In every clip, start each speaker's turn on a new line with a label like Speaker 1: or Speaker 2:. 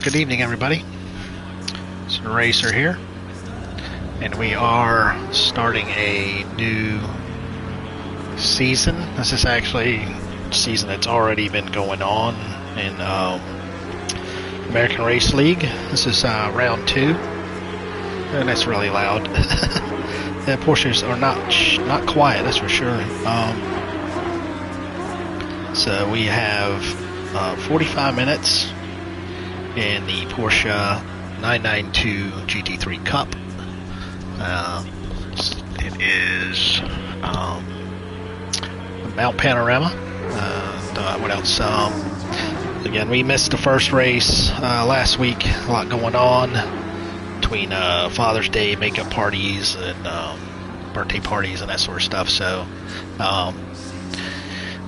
Speaker 1: Good evening, everybody. It's a Racer here, and we are starting a new season. This is actually a season that's already been going on in American Race League. This is round 2, and it's really loud. The Porsches are not quiet, that's for sure. So we have 45 minutes in the Porsche 992 GT3 Cup. It is Mount Panorama. What else? Again, we missed the first race last week. A lot going on between Father's Day makeup parties and birthday parties and that sort of stuff. So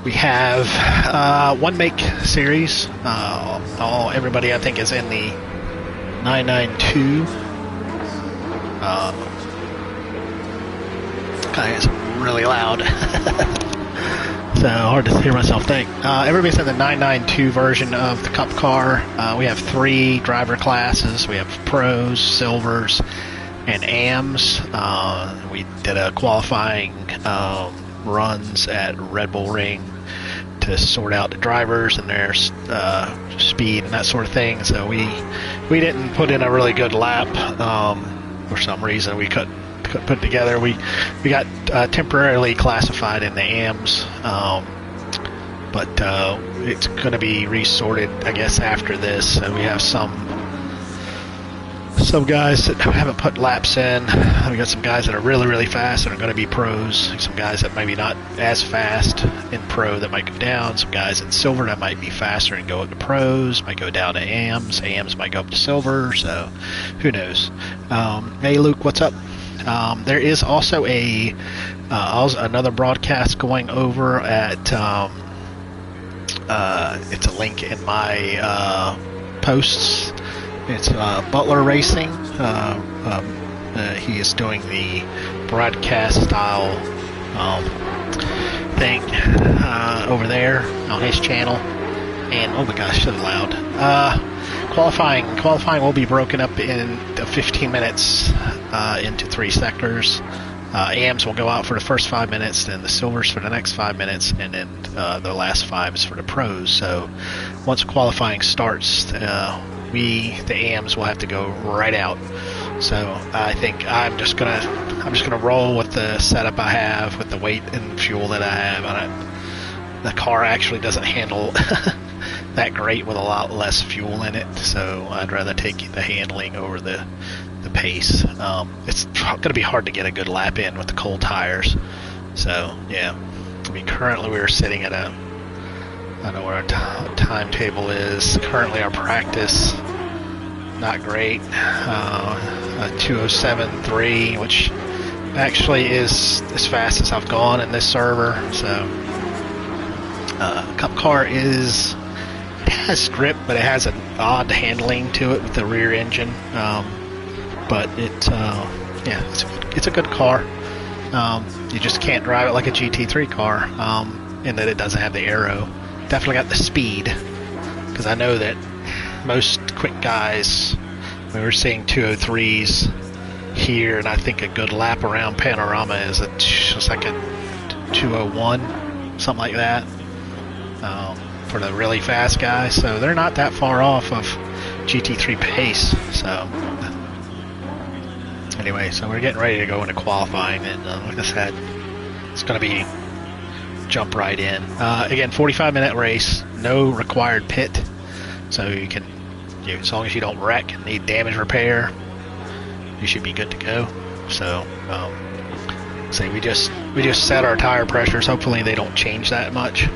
Speaker 1: we have one make series. Everybody I think is in the 992. It's really loud. So hard to hear myself think. Everybody's in the 992 version of the Cup car. We have 3 driver classes. We have pros, silvers, and AMs. We did a qualifying runs at Red Bull Ring to sort out the drivers and their speed and that sort of thing. So we didn't put in a really good lap for some reason. We couldn't put it together. We got temporarily classified in the AMs, but it's going to be resorted, I guess, after this. So we have some guys that haven't put laps in. We got some guys that are really fast and are going to be pros. Some guys that maybe not as fast in pro that might go down. Some guys in silver that might be faster and go up to pros, might go down to AMs. AMs might go up to silver. So who knows? Hey Luke, what's up? There is also another broadcast going over at it's a link in my posts. It's Butler Racing. He is doing the broadcast style thing over there on his channel. And oh my gosh, so loud. Qualifying will be broken up in 15 minutes into 3 sectors. AMs will go out for the first 5 minutes, then the silvers for the next 5 minutes, and then the last 5 is for the pros. So once qualifying starts, the AMs will have to go right out. So I think I'm just gonna roll with the setup I have, with the weight and fuel that I have. The car actually doesn't handle that great with a lot less fuel in it, so I'd rather take the handling over the pace. It's gonna be hard to get a good lap in with the cold tires. So yeah, I mean, currently we're sitting at I don't know where our timetable is. Currently our practice, not great. 2:07.3, which actually is as fast as I've gone in this server. So Cup car it has grip, but it has an odd handling to it with the rear engine. But it's a good car. You just can't drive it like a GT3 car in that it doesn't have the aero. Definitely got the speed, because I know that most quick guys, we were seeing 203s here, and I think a good lap around Panorama is it's like a 201, something like that, for the really fast guys. So they're not that far off of GT3 pace. So anyway, so we're getting ready to go into qualifying, and like I said, it's going to be jump right in. Again, 45-minute race, no required pit, so you can, as long as you don't wreck and need damage repair, you should be good to go. So we just set our tire pressures. Hopefully they don't change that much,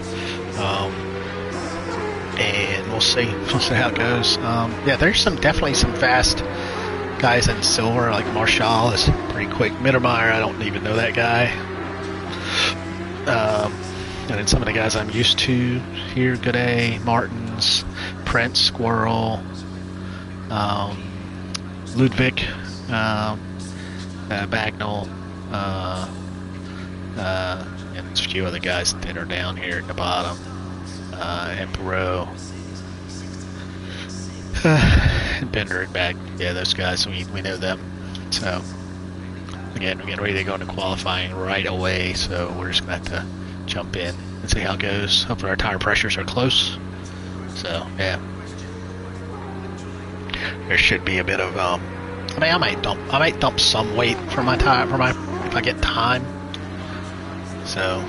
Speaker 1: and we'll see how it goes. Yeah, there's definitely some fast guys in silver, like Marshall is pretty quick. Mittermeier, I don't even know that guy. And then some of the guys I'm used to here, Gooday, Martins, Prince, Squirrel, Ludwig, Bagnall, and a few other guys that are down here at the bottom. Emperor. And Bender and Bag, yeah, those guys, we know them. So, again, we're getting ready to go into qualifying right away, so we're just going to have to jump in and see how it goes. Hopefully our tire pressures are close. So, yeah. There should be a bit of, I mean, I might dump some weight for my tire, if I get time. So,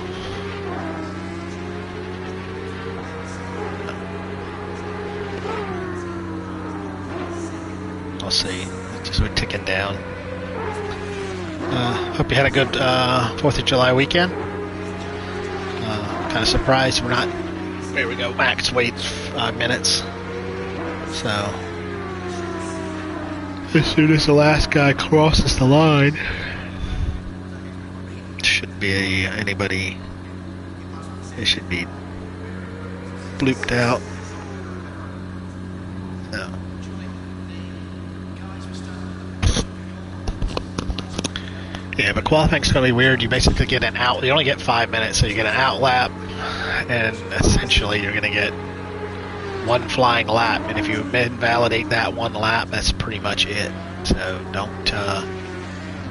Speaker 1: I'll see. Just we're ticking down. Hope you had a good 4th of July weekend. Kind of surprised we're not. There we go. Max weight 5 minutes. So as soon as the last guy crosses the line, should be anybody. It should be blooped out. So. Yeah, but qualifying's going to be weird. You basically get an out. You only get 5 minutes, so you get an out lap, and essentially you're going to get one flying lap. And if you invalidate that one lap, that's pretty much it. So don't.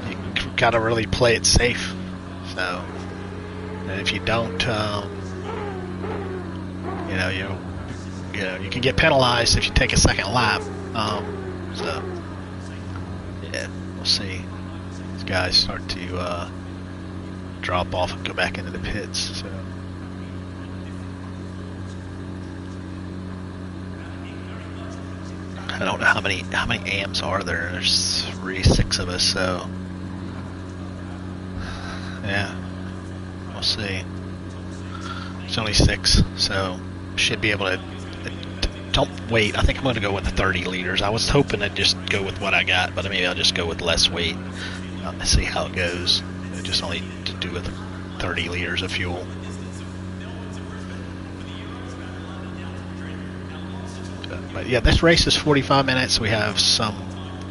Speaker 1: You got to really play it safe. So, and if you don't, you can get penalized if you take a second lap. So yeah, we'll see. Guys start to drop off and go back into the pits. So I don't know how many AMs are there. There's 6 of us, so yeah, we'll see. It's only 6, so should be able to. Don't wait. I think I'm going to go with the 30 liters. I was hoping to just go with what I got, but maybe I'll just go with less weight. See how it goes. Just only to do with 30 liters of fuel. But yeah, this race is 45 minutes. We have some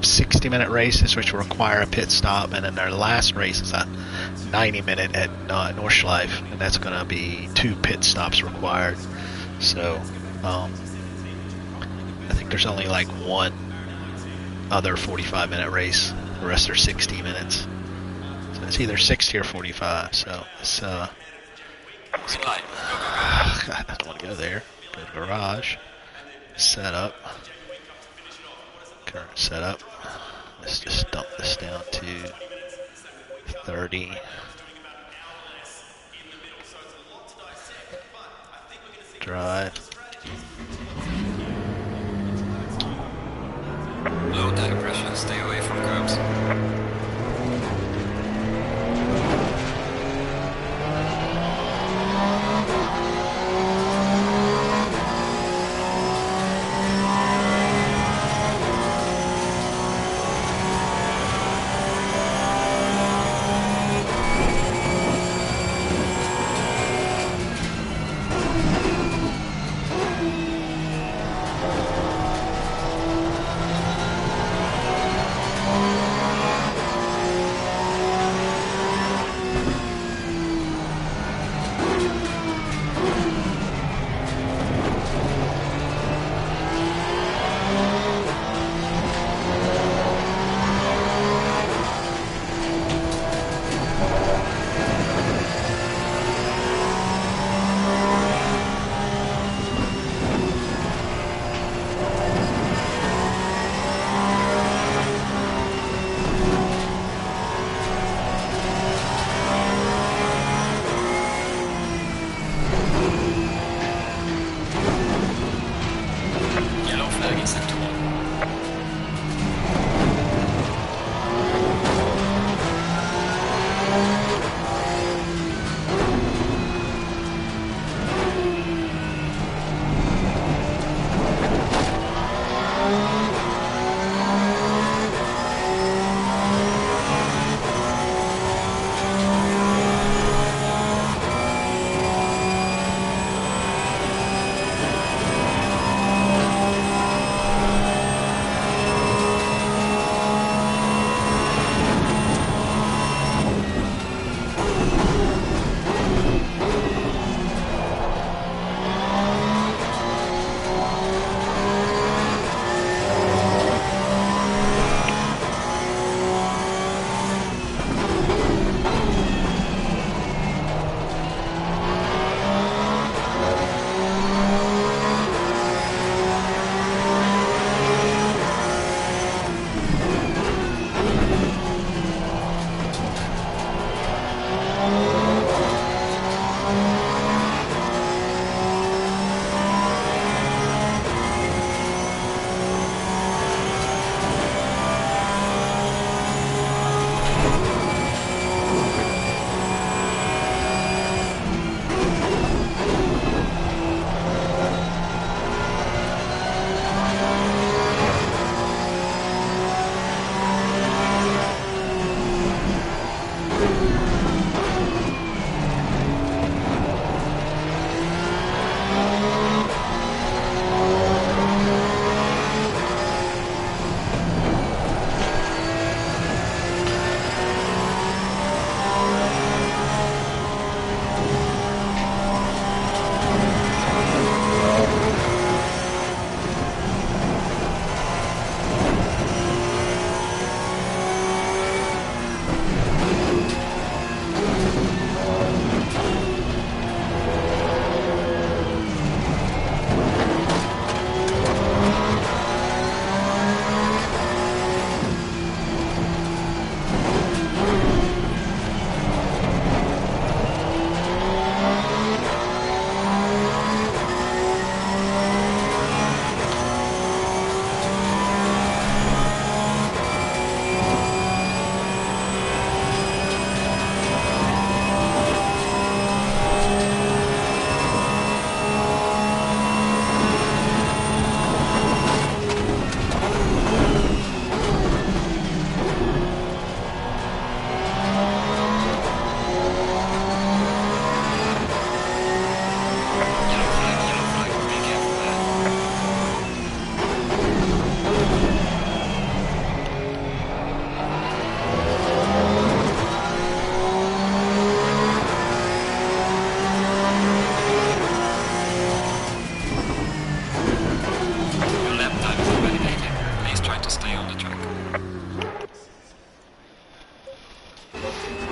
Speaker 1: 60-minute races which will require a pit stop, and then their last race is a 90-minute at Nordschleife, and that's going to be 2 pit stops required. So I think there's only like one other 45-minute race. The rest are 60 minutes. So it's either 60 or 45. So it's God, I don't want to go there. Go to the garage. Set up. Current setup. Let's just dump this down to 30. Drive.
Speaker 2: Low tire pressure, stay away from curbs.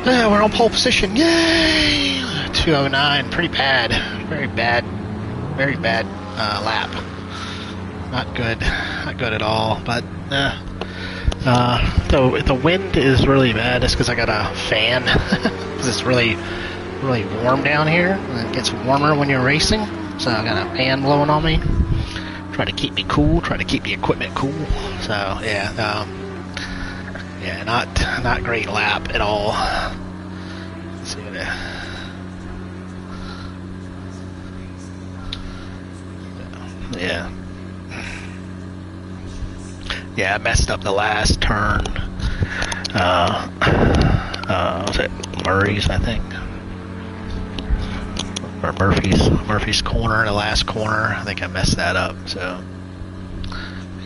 Speaker 1: Yeah, we're on pole position. Yay! 209. Pretty bad. Very bad. Very bad lap. Not good. Not good at all. But the wind is really bad. That's because I got a fan. Because it's really warm down here. And it gets warmer when you're racing. So I got a fan blowing on me. Try to keep me cool. Try to keep the equipment cool. So yeah. Yeah, not great lap at all. Let's see what yeah. Yeah, I messed up the last turn. Was it Murray's, I think? Or Murphy's corner, the last corner. I think I messed that up, so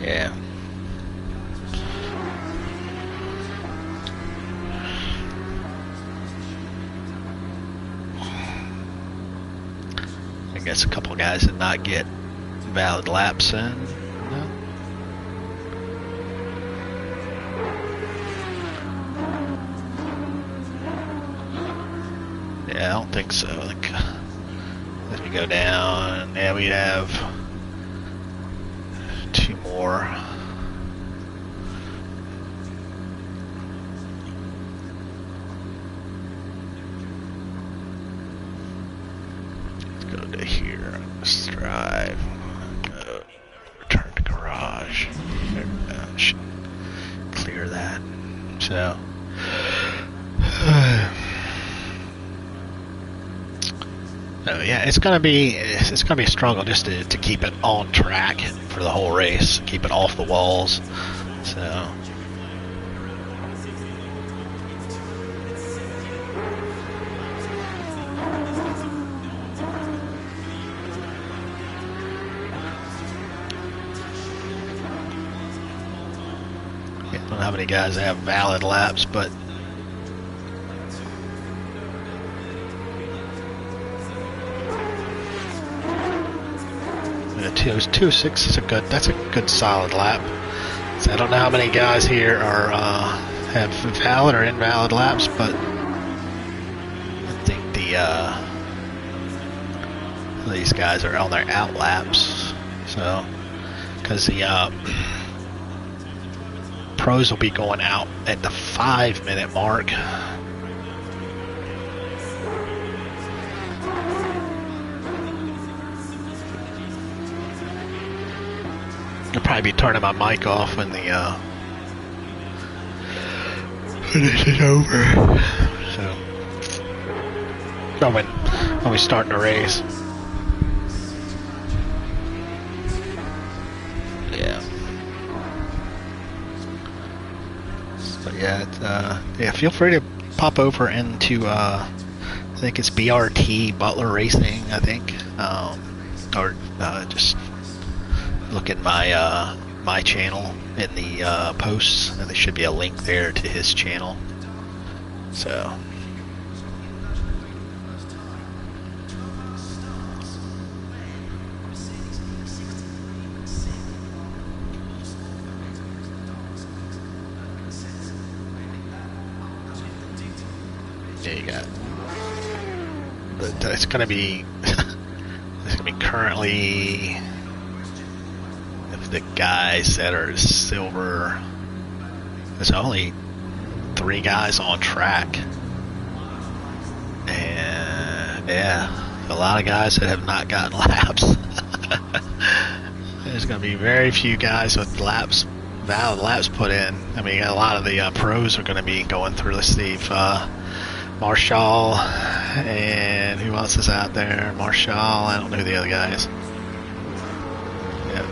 Speaker 1: yeah. I guess a couple of guys did not get valid laps in. No. Yeah, I don't think so. Like, as we go down, yeah, we have two more. Let's go to here. Let's drive. Go. Return to garage. Should clear that. So. So yeah, it's gonna be a struggle just to keep it on track for the whole race, keep it off the walls. So I don't know how many guys have valid laps, but it was 2.6 is that's a good solid lap. So I don't know how many guys here are have valid or invalid laps, but I think these guys are on their out laps. So because the pros will be going out at the 5-minute mark. I'll probably be turning my mic off when this is over. So when we start the race. Yeah. But yeah, feel free to pop over into I think it's BRT Butler Racing, I think. Or just look at my channel in the posts, and there should be a link there to his channel. So yeah, you got. But it's gonna be currently. The guys that are silver, there's only 3 guys on track, and yeah, a lot of guys that have not gotten laps. There's going to be very few guys with valid laps put in. I mean, a lot of the pros are going to be going through. Let's see if Marshall and who else is out there? Marshall, I don't know who the other guys.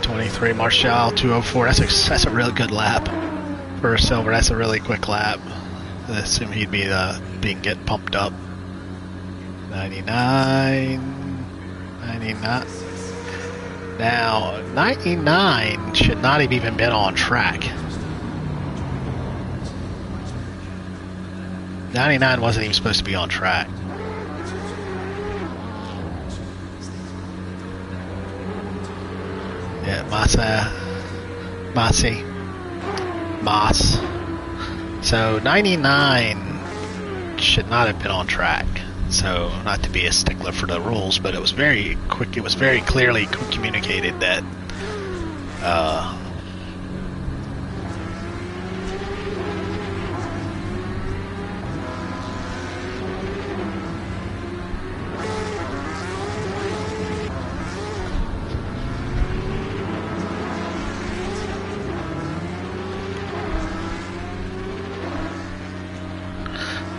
Speaker 1: 23 Marshall 204. That's a really good lap for a silver. That's a really quick lap. I assume he'd be getting pumped up. 99. Now 99 should not have even been on track. 99 wasn't even supposed to be on track. Yeah, Moss. So 99 should not have been on track. So, not to be a stickler for the rules, but it was very quick. It was very clearly communicated that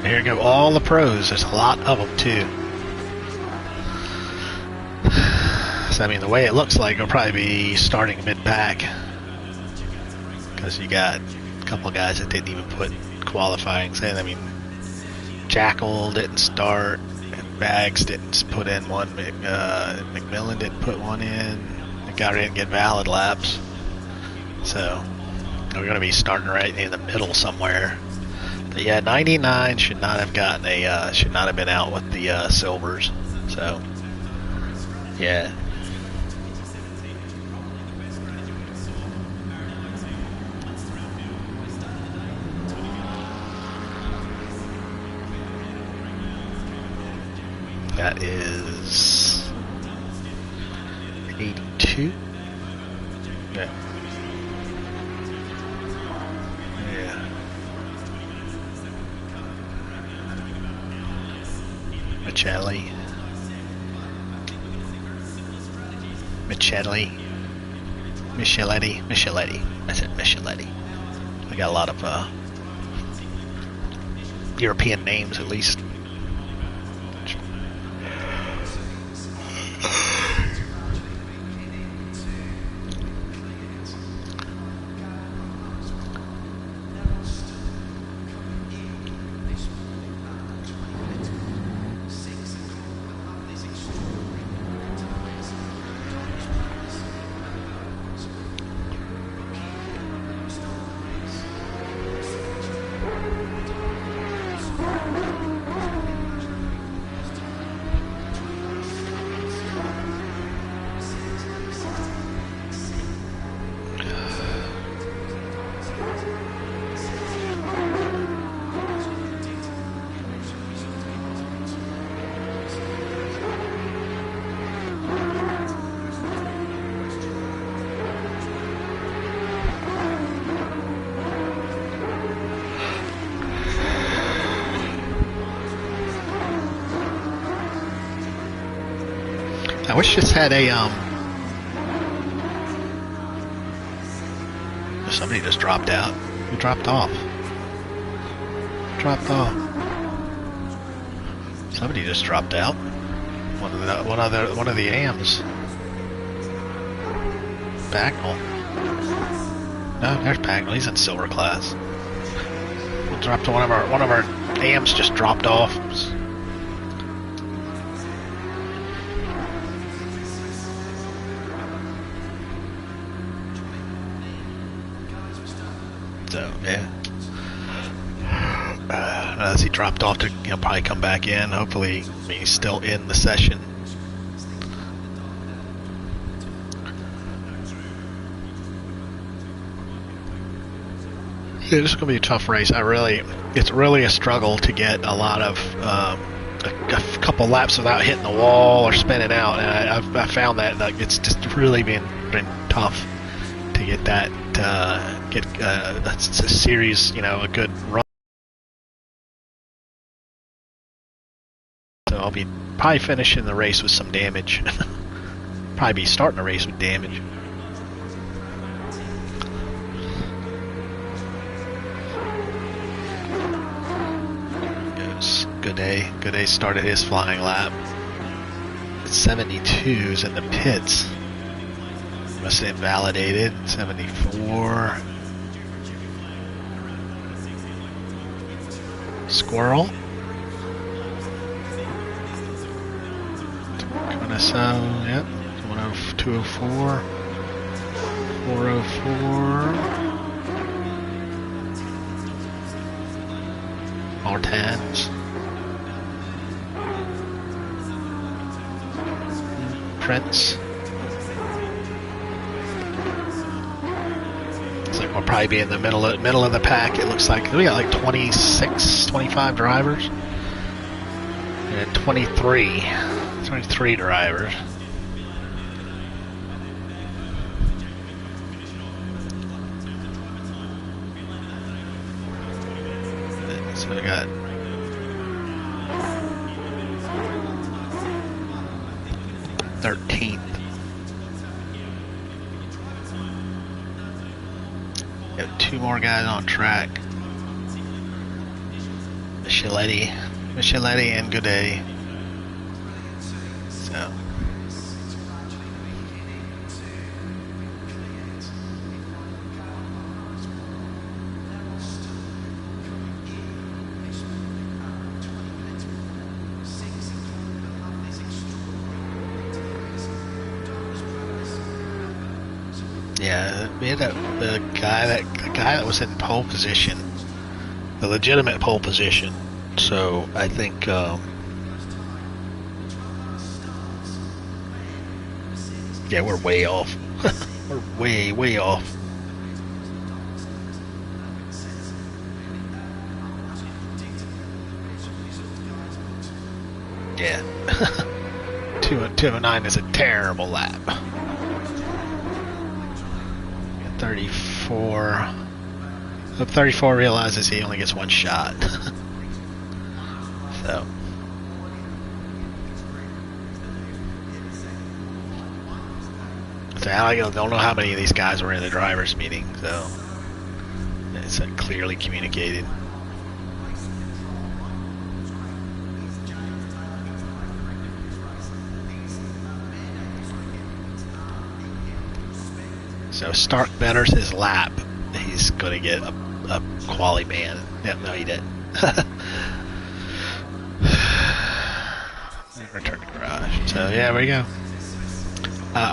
Speaker 1: here go all the pros. There's a lot of them too. So I mean, the way it looks like, it'll probably be starting mid-pack, because you got a couple guys that didn't even put qualifying in. I mean, Jackal didn't start, and Bags didn't put in one. McMillan didn't put one in. The guy didn't get valid laps. So we're going to be starting right in the middle somewhere. But yeah, 99 should not have gotten should not have been out with the silvers. So yeah. That is 82. Yeah. Micheletti. I said Micheletti. I got a lot of European names, at least. I wish this had a somebody just dropped out. Who dropped off? Somebody just dropped out. One of the AMs. Bagnall. No, there's Bagnall. He's in silver class. Dropped one of our AMs just dropped off. So yeah, as he dropped off to probably come back in. Hopefully, he's still in the session. Yeah, this is gonna be a tough race. It's really a struggle to get a lot of a couple laps without hitting the wall or spinning out, and I found that it's just really been tough to get that. Get a series, a good run. So I'll be probably finishing the race with some damage. Probably be starting the race with damage. Goes Good day started his flying lap. 72's in the pits. Must have invalidated. 74. Squirrel. Yep. 204. 404. Martins. Prince. Like we'll probably be in the middle of the pack. It looks like we got like 26, 25 drivers. then 23 drivers. So we got 13th. Got 2 more guys on track. Micheletti and Goudet. So yeah, we had the guy that was in pole position, the legitimate pole position. So I think yeah, we're way off. We're way off. Yeah. 209 is a terrible lap. 34. 34 realizes he only gets 1 shot. So. So I don't know how many of these guys were in the driver's meeting, so it's clearly communicated. So Stark betters his lap. He's going to get a quali ban. Yeah, no, he didn't. Return to garage. So yeah, there we go.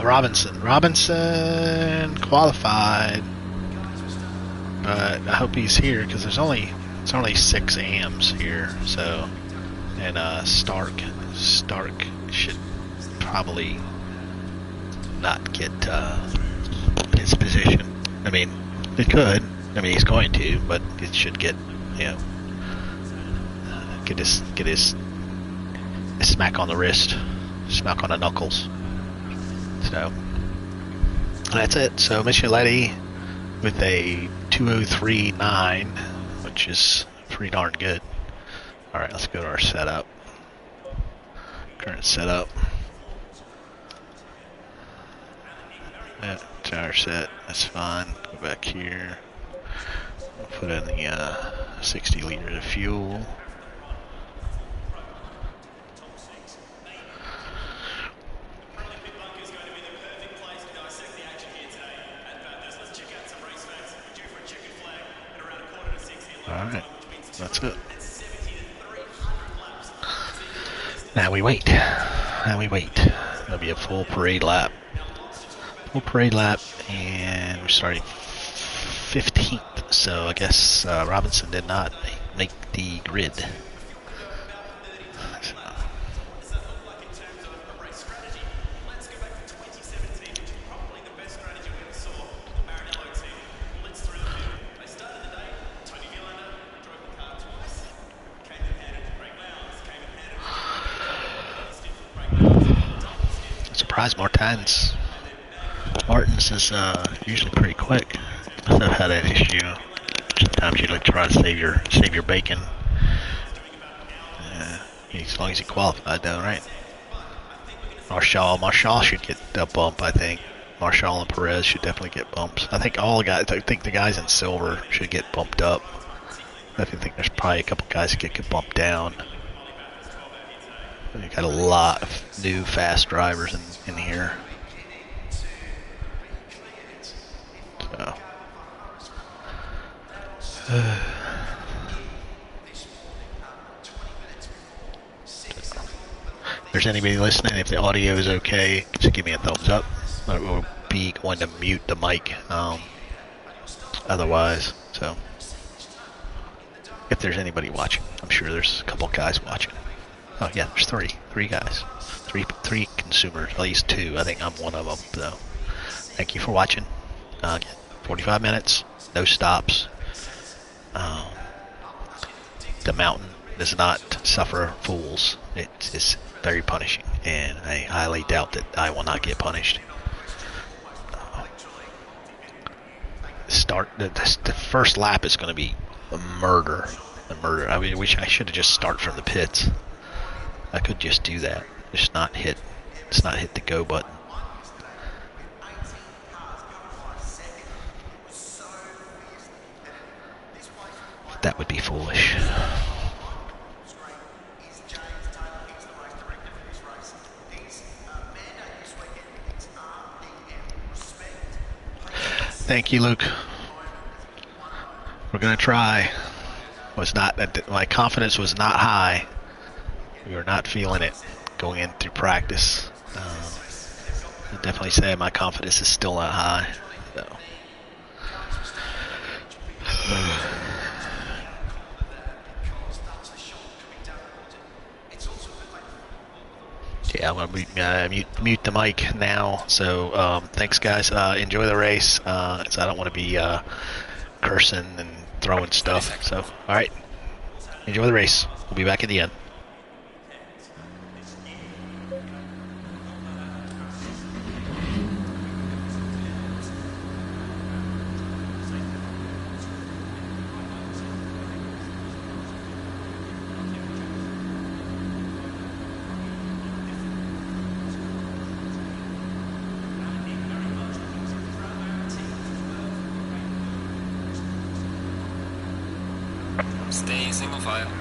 Speaker 1: Robinson qualified, but I hope he's here because it's only 6 AMs here. So, and Stark should probably not get his position. I mean, it could. I mean, he's going to, but it should get, get his smack on the wrist, smack on the knuckles. So that's it. So Micheletti with a 203.9, which is pretty darn good. All right, let's go to our setup. Current setup. Yeah, tire set. That's fine. Go back here. We'll put in the 60 liters of fuel. Alright, that's it. Now we wait. It'll be a full parade lap. And we're starting 15th, so I guess Robinson did not make the grid. Surprise, Martins is usually pretty quick. I've never had that issue. Sometimes you like try to save your bacon. As long as you qualified though, right? Marshall should get a bump, I think. Marshall and Perez should definitely get bumps. I think the guys in silver should get bumped up. I think there's probably a couple guys that get bumped down. You got a lot of new fast drivers in here. So. If there's anybody listening, if the audio is okay, just give me a thumbs up. I will be going to mute the mic otherwise. So, if there's anybody watching, I'm sure there's a couple guys watching. Oh yeah, there's three guys, three consumers, at least 2. I think I'm one of them. So, thank you for watching. 45 minutes, no stops. The mountain does not suffer fools. It is very punishing, and I highly doubt that I will not get punished. The first lap is going to be a murder. I mean, wish I should have just started from the pits. I could just do that. Just not hit the go button. That would be foolish. Thank you, Luke. We're gonna try. My confidence was not high. We were not feeling it going in through practice. I'd definitely say my confidence is still not high. So. Yeah, I'm gonna mute the mic now. So thanks, guys. Enjoy the race. So I don't want to be cursing and throwing stuff. So all right, enjoy the race. We'll be back at the end.
Speaker 2: Stay single file.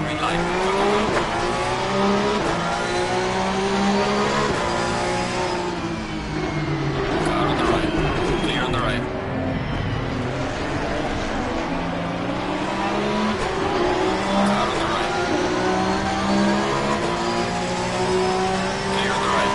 Speaker 2: Green light. Go, go, go. Car on the right. Clear on the right. Car on the right. Clear on the right.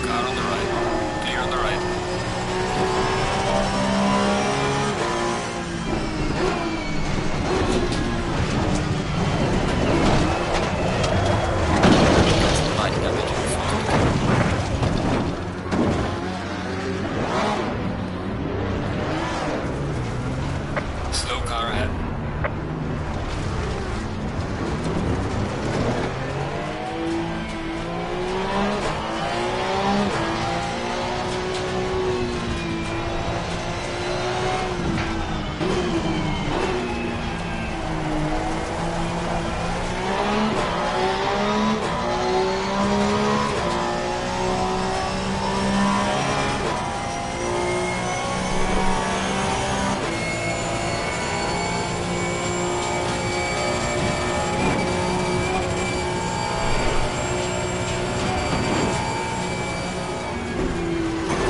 Speaker 2: Car on the right. Clear on the right. Light damage. Slow car ahead.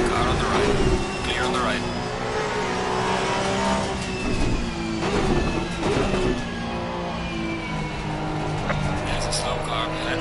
Speaker 2: Car on the right. Clear on the right. There's a slow car ahead.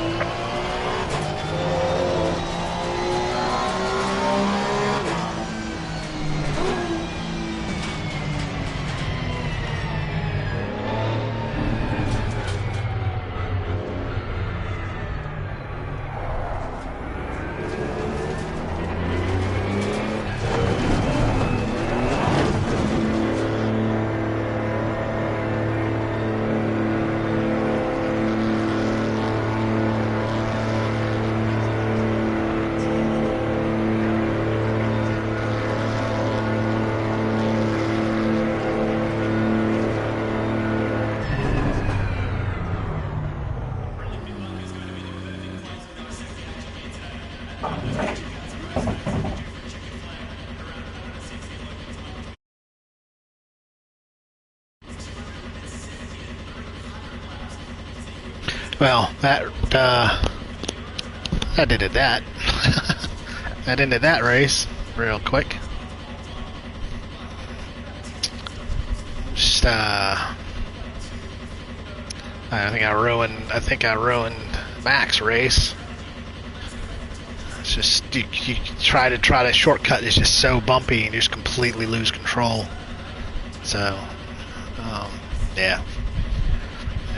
Speaker 1: Well, that ended that. That ended that race real quick. Just I think I ruined Mac's race. It's just you try to shortcut. It's just so bumpy and you just completely lose control. So yeah,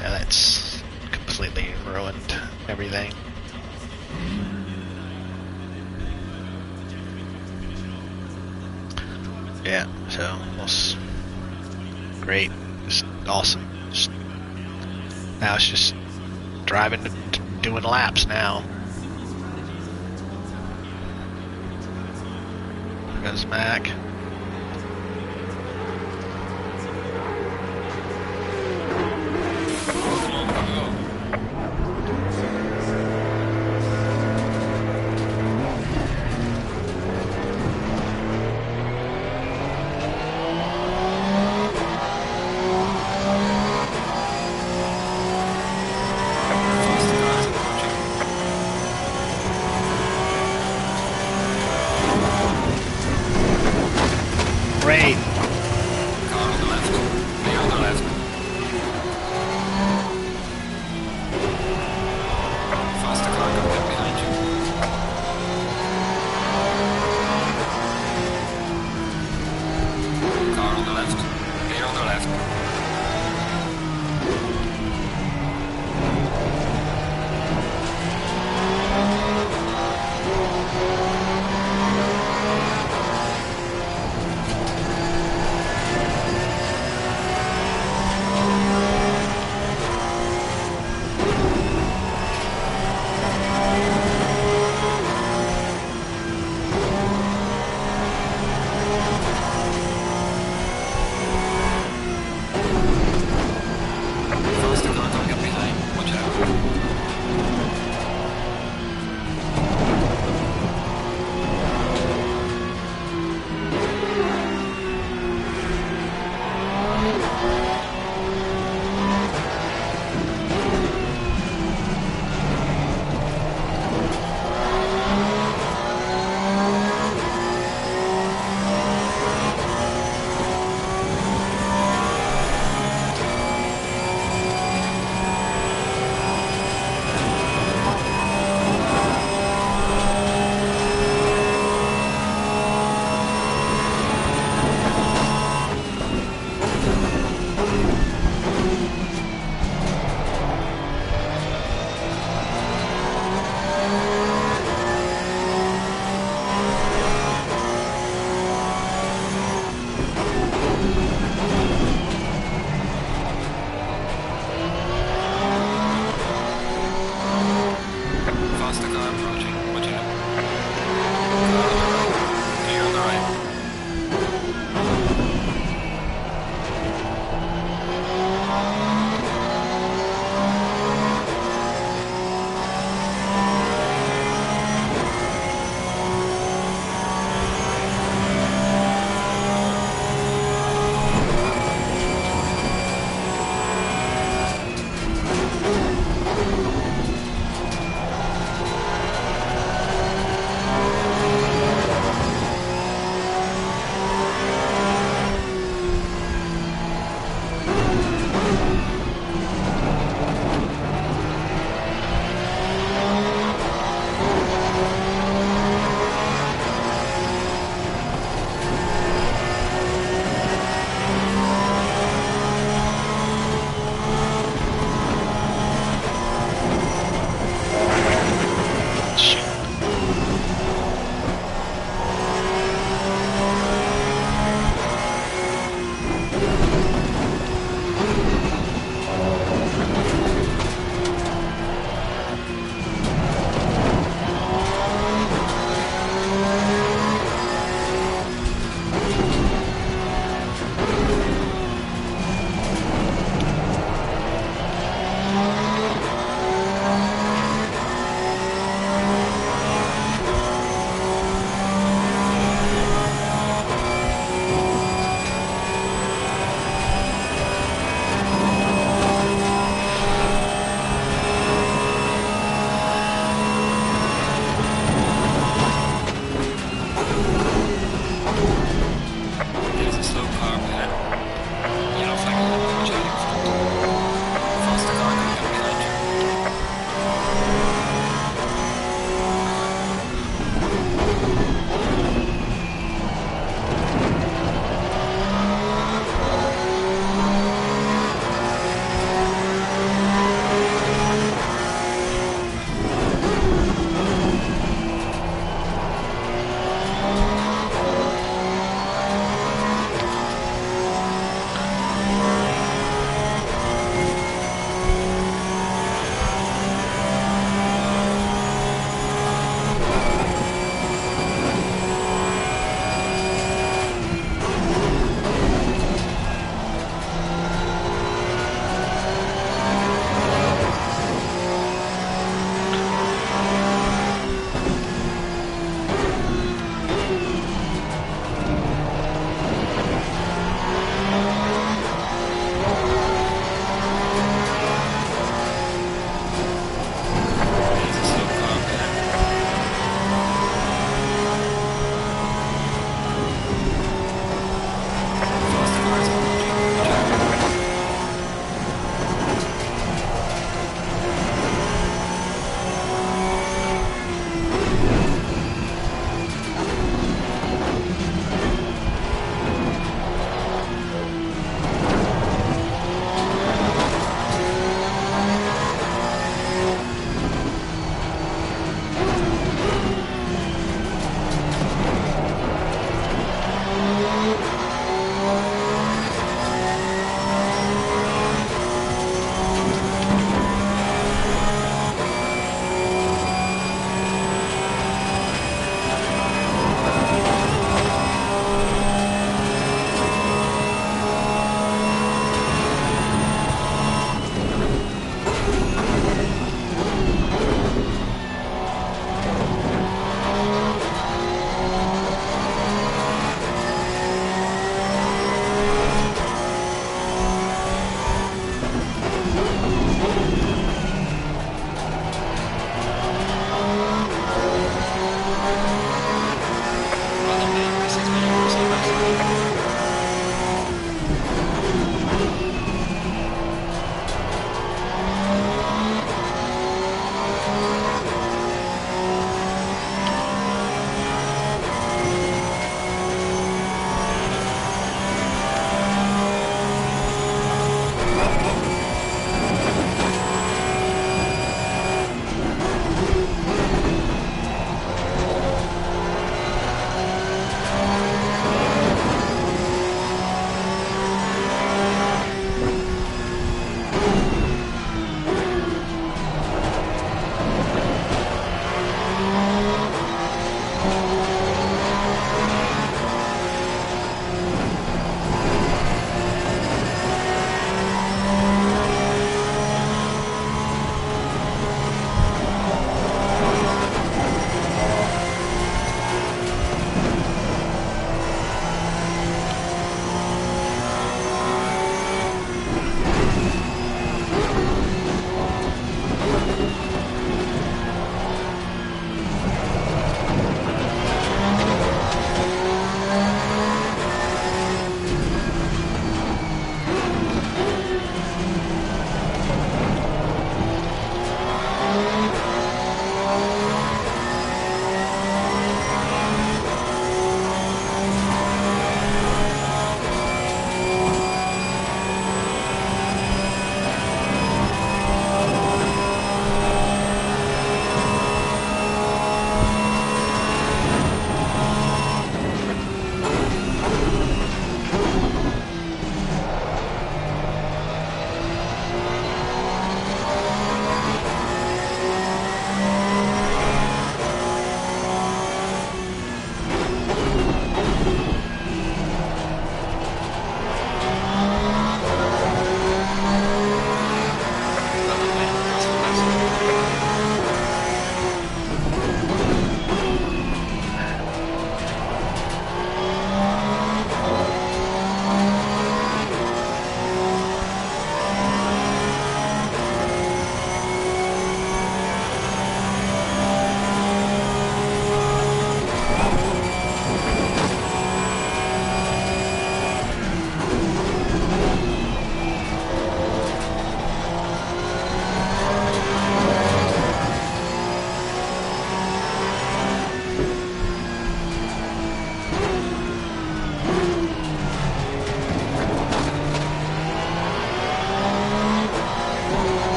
Speaker 1: that's completely ruined everything. Yeah, so it's great, just awesome. Now it's just driving, doing laps now. There goes Mac. Great.
Speaker 2: Car on the left. Clear on the left. Faster car coming up behind you. Car on the left. Clear on the left. left.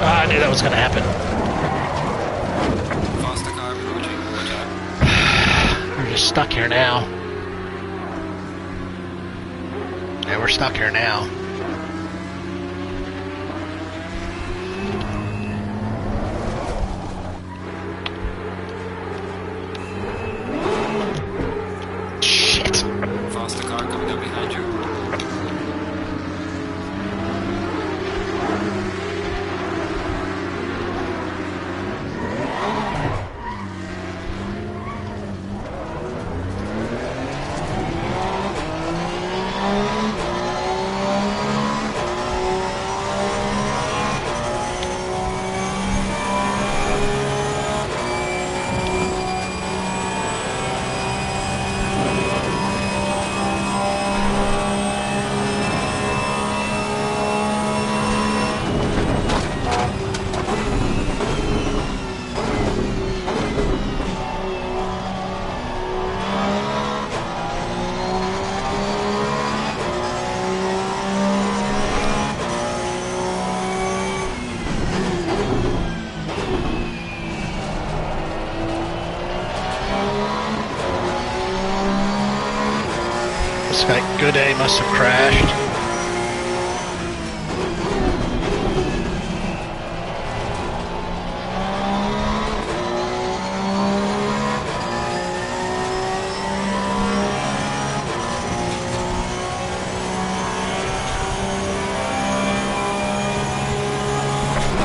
Speaker 1: I knew that was going to happen.
Speaker 2: Faster car approaching. Watch out.
Speaker 1: We're just stuck here now. Yeah, we're stuck here now. Shit.
Speaker 2: Faster car coming up behind you.
Speaker 1: This guy Good-A must have crashed.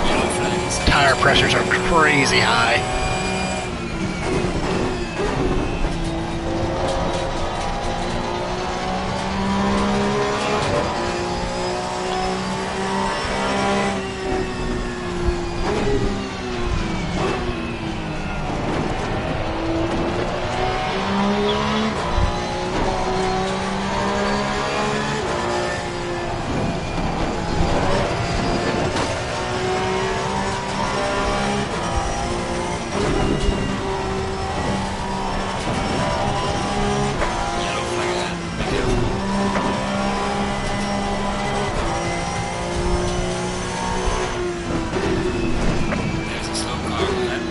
Speaker 2: Yellow flag is
Speaker 1: Tire pressures are crazy high.
Speaker 2: yellow flag ahead. Be careful. There's a slow car ahead.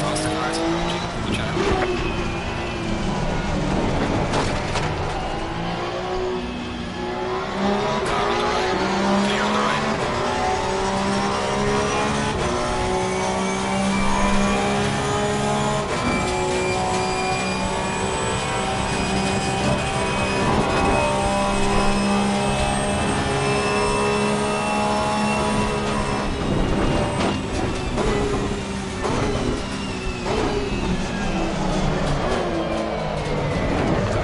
Speaker 2: Faster cars approaching. Watch out. Car on the right. Clear on the right.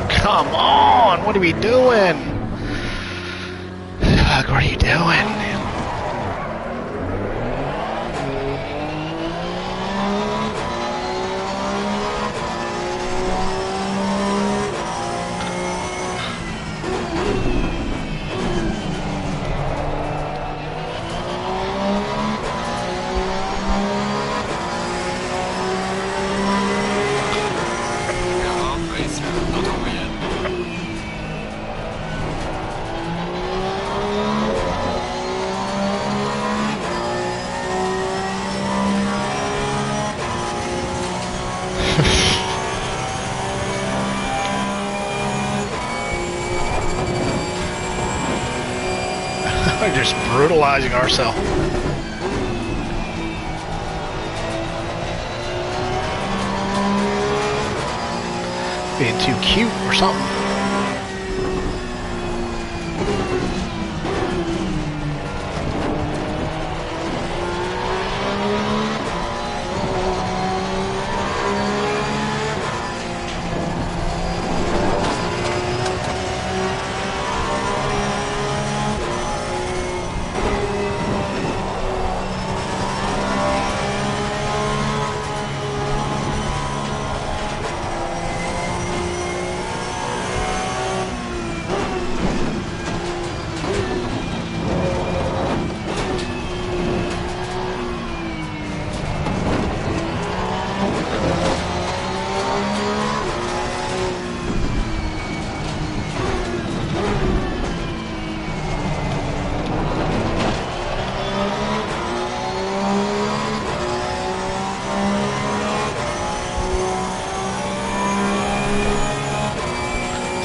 Speaker 1: Come on, what are we doing? Fuck, what are you doing?
Speaker 2: Come on, racer. Not over yet.
Speaker 1: We're just brutalizing ourselves. Being too cute or something.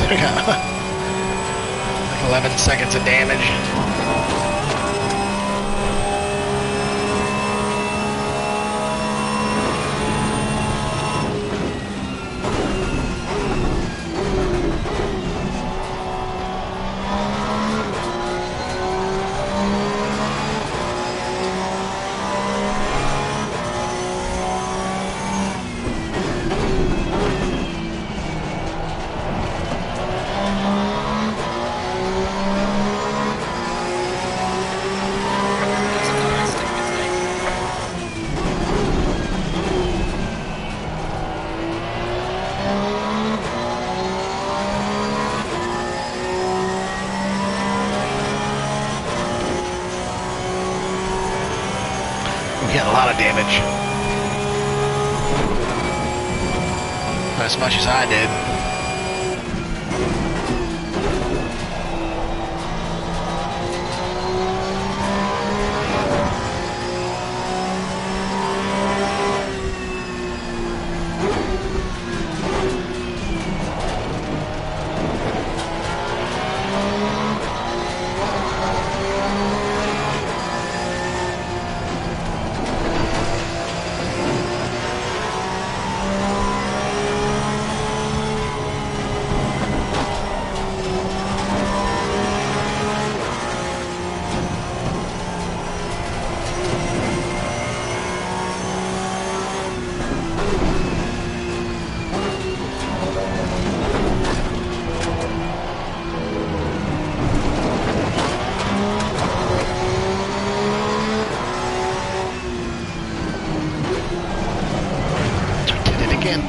Speaker 1: We got like 11 seconds of damage.
Speaker 2: That's a domestic mistake.
Speaker 1: We got a lot of damage. Not as much as I did. Did it again.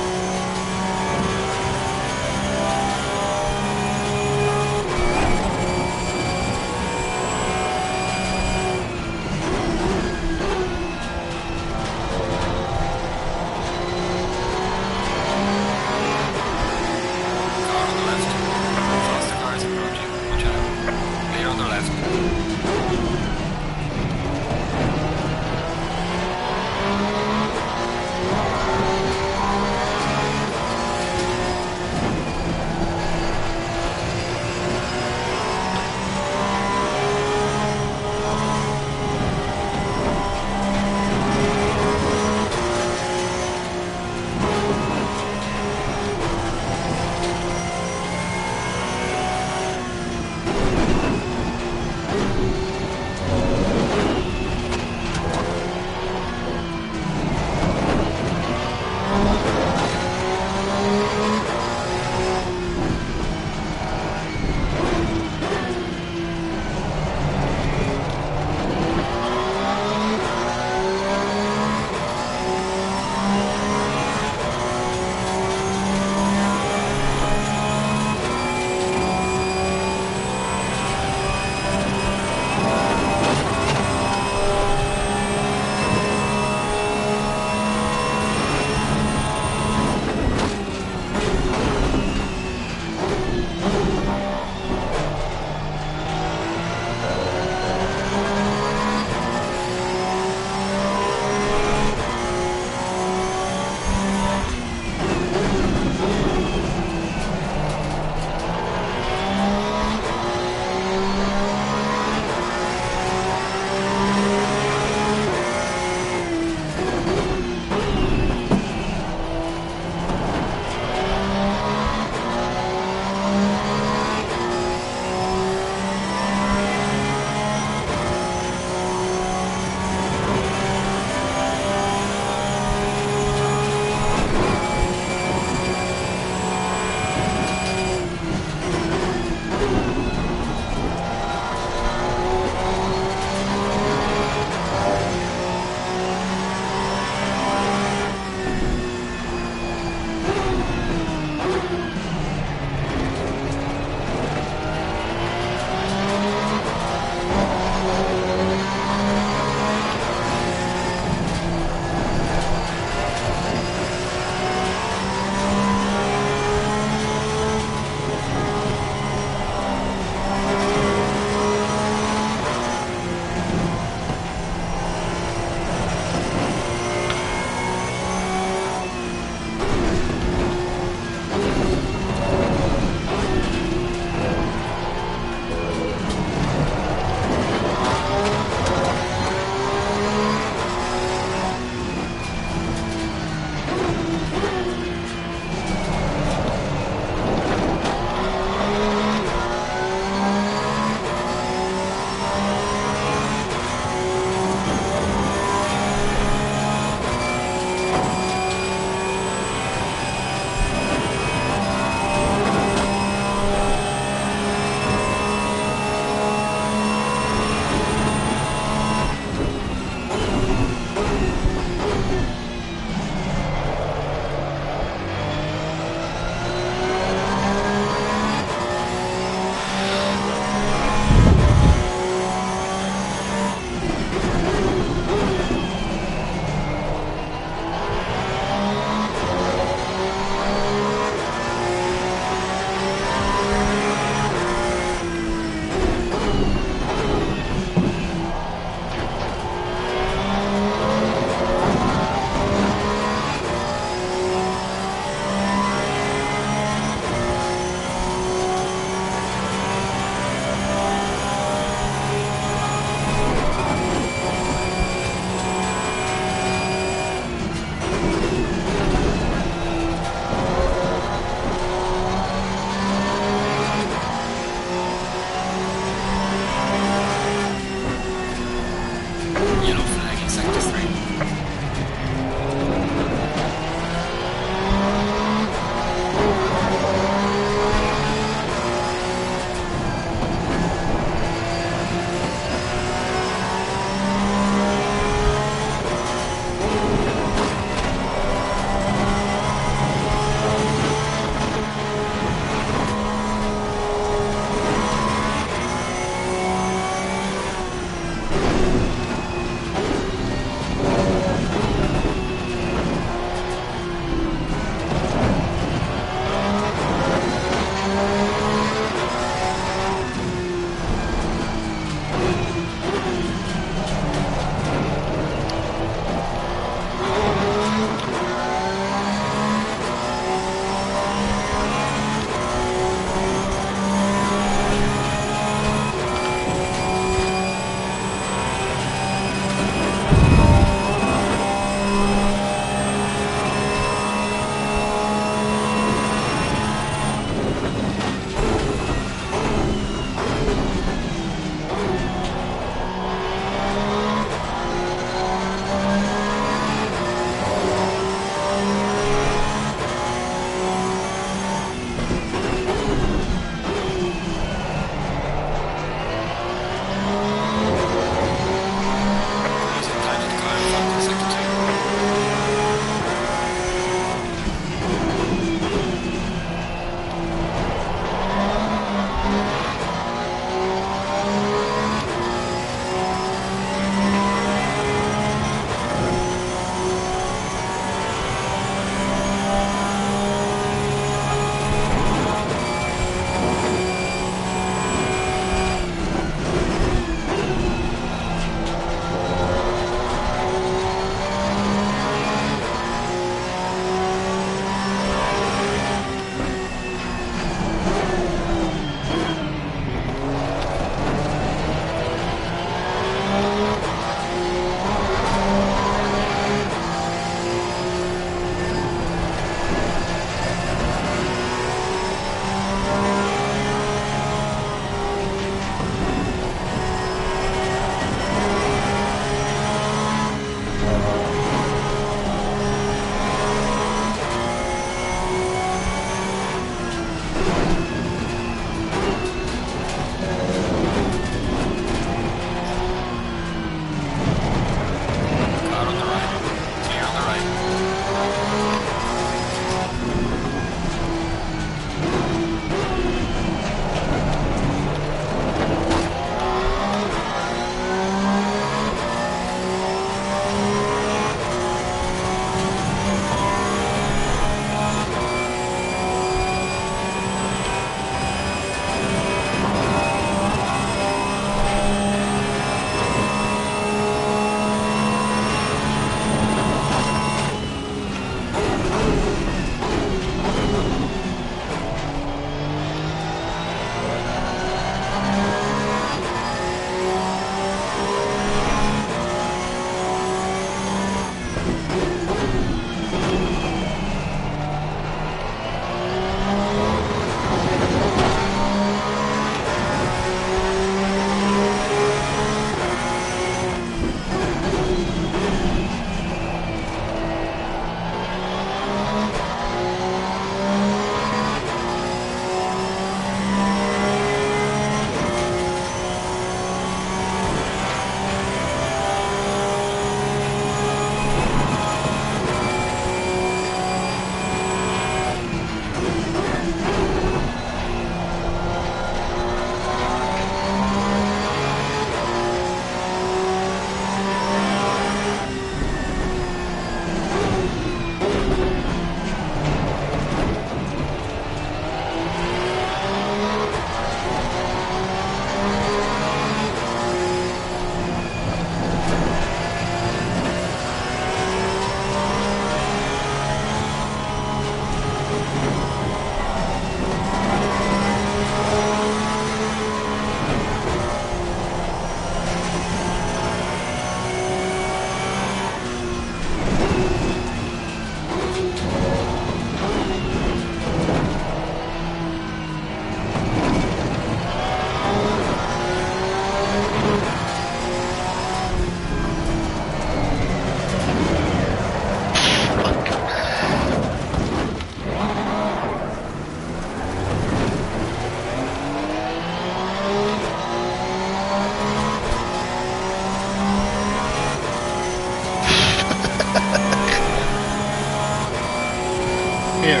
Speaker 1: Yeah,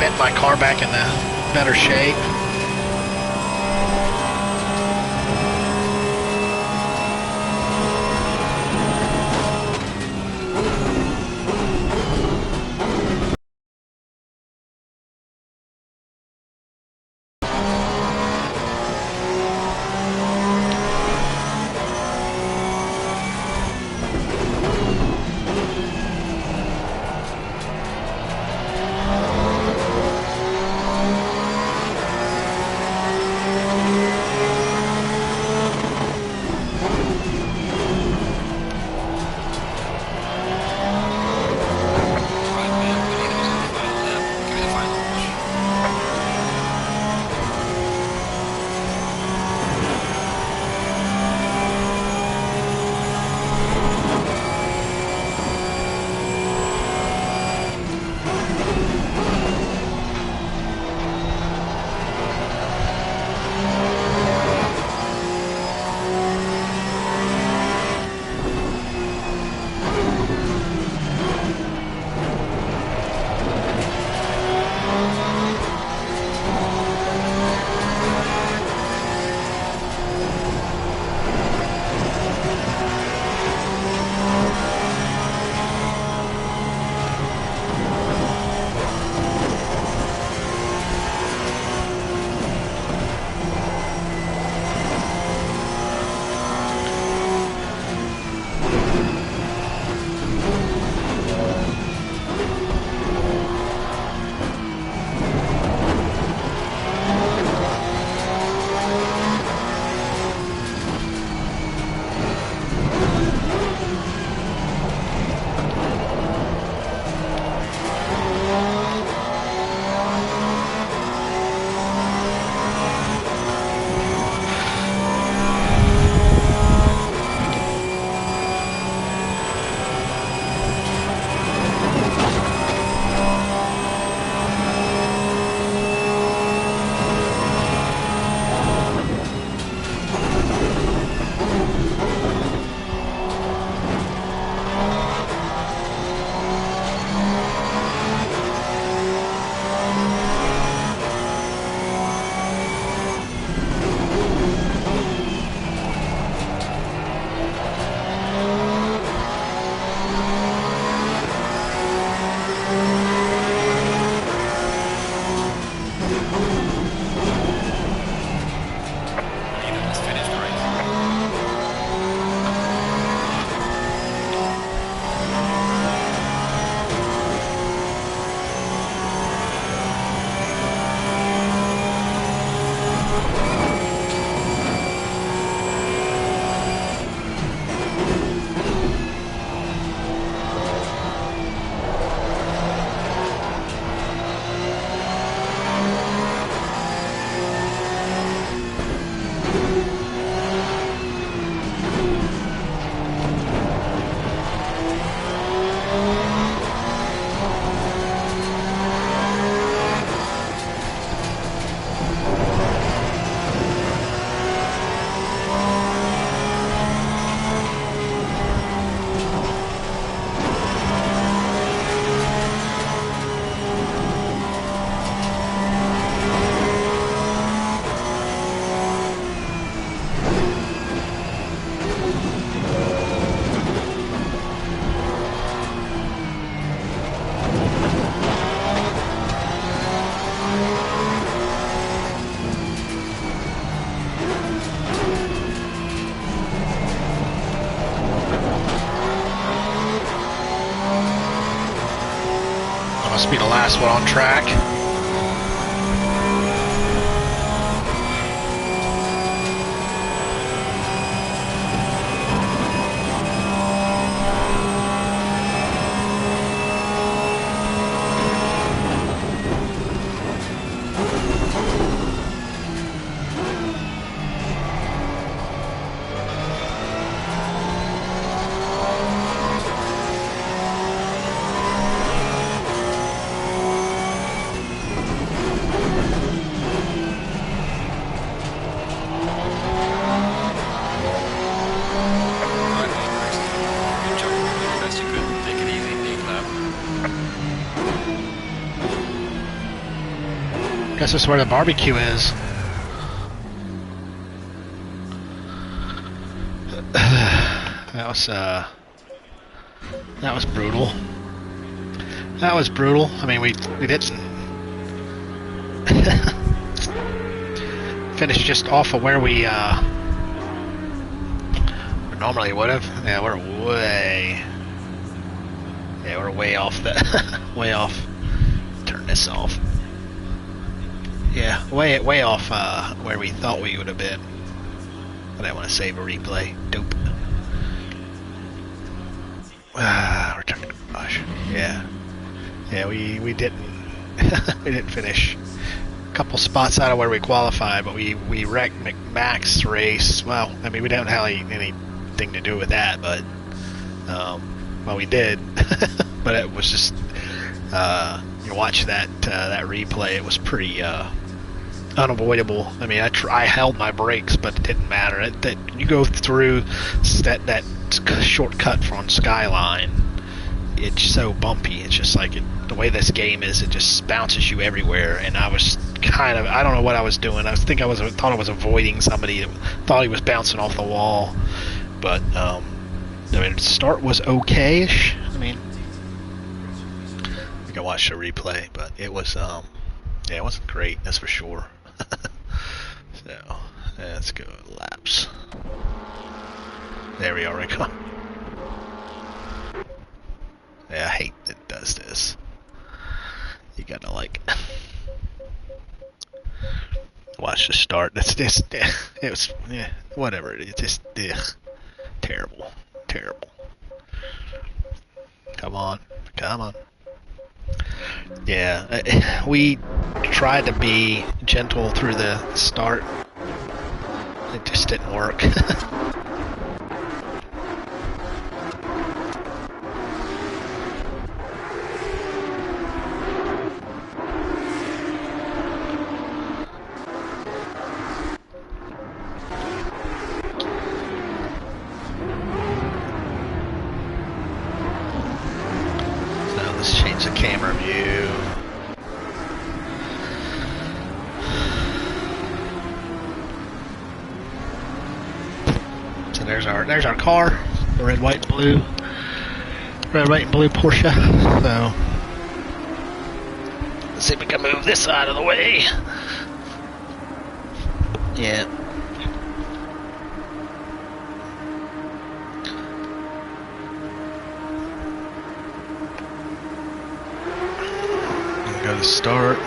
Speaker 1: bent my car back into better shape. Must be the last one on track. Guess that's where the barbecue is. That was brutal. That was brutal. I mean, we didn't finish just off of where we normally would have. Yeah, we're way off that. Way off. Turn this off. Yeah, way off where we thought we would have been. But I want to save a replay. Dope. Return to garage. Yeah. Yeah, we didn't we didn't finish a couple spots out of where we qualified, but we wrecked Mac's race. Well, I mean, we don't have anything to do with that, but well, we did. But it was just you watch that replay. It was pretty unavoidable. I mean, I held my brakes, but it didn't matter. That you go through that shortcut from Skyline, it's so bumpy. It's just like the way this game is. It just bounces you everywhere. And I was I don't know what I was doing. I thought I was avoiding somebody that thought he was bouncing off the wall. But I mean, the start was okay-ish. I mean, you can watch the replay, but it was yeah, it wasn't great. That's for sure. So let's go laps. There we are. Come. Yeah, I hate that it does this. You gotta watch the start. That's just it was whatever. It's just terrible. Come on. Yeah, we tried to be gentle through the start. It just didn't work. There's our car, the red, white, and blue Porsche. So let's see if we can move this out of the way. Yeah. Go to start.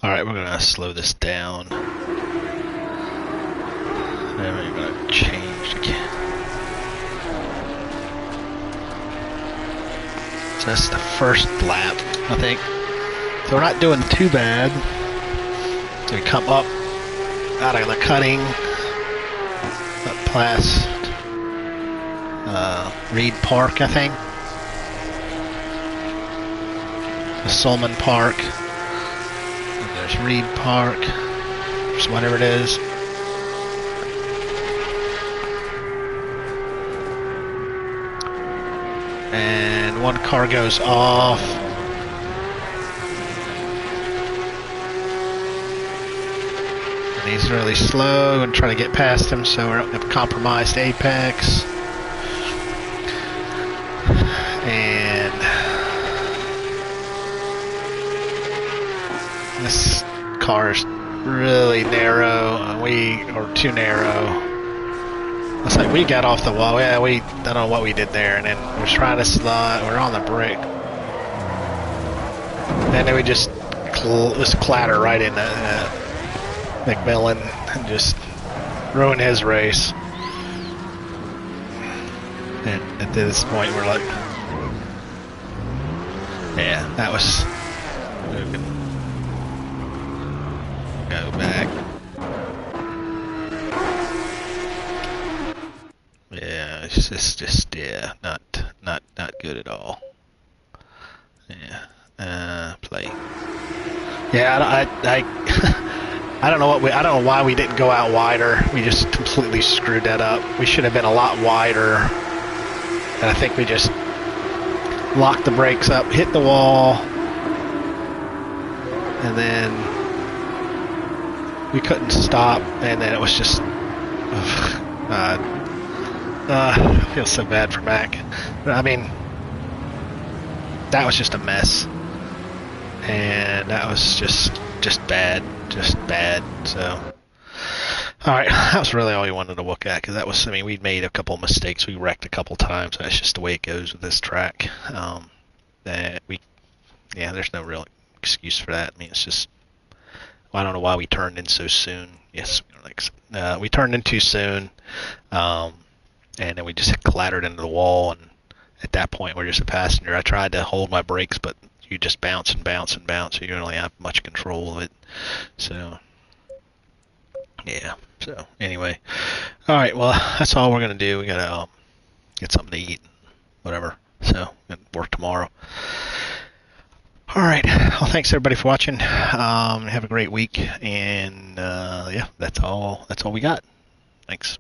Speaker 1: Alright, we're going to slow this down. Then we're going to change again. So that's the first lap, I think. So we're not doing too bad. So we come up out of the cutting, up past Reed Park, I think. The Solman Park. There's Reed Park, just whatever it is. And one car goes off. And he's really slow and trying to get past him, so we're at a compromised apex. And this car is really narrow. We are too narrow. Looks like we got off the wall. Yeah, I don't know what we did there. And then we're trying to slide. We're on the brick. And then we just clatter right into McMillan and just ruin his race. And at this point, we're like, yeah, that was. We can go back. Yeah, it's just yeah, not good at all. Yeah, play. Yeah, I don't know I don't know why we didn't go out wider. We just completely screwed that up. We should have been a lot wider. And I think we just locked the brakes up, hit the wall, and then we couldn't stop, and then it was just I feel so bad for Mac. I mean, that was just a mess, and that was just bad, So, all right, that was really all we wanted to look at, because that was, I mean, we'd made a couple mistakes, we wrecked a couple times. That's just the way it goes with this track. There's no real excuse for that. I mean, it's just, well, I don't know why we turned in so soon. Yes, we turned in too soon. And then we just clattered into the wall, and at that point we're just a passenger. I tried to hold my brakes, but you just bounce and bounce and bounce, so you don't really have much control of it. So, yeah. So, anyway. Alright, well, that's all we're going to do. We got to get something to eat, whatever. So, work tomorrow. Alright, well, thanks everybody for watching. Have a great week, and yeah, that's all we got. Thanks.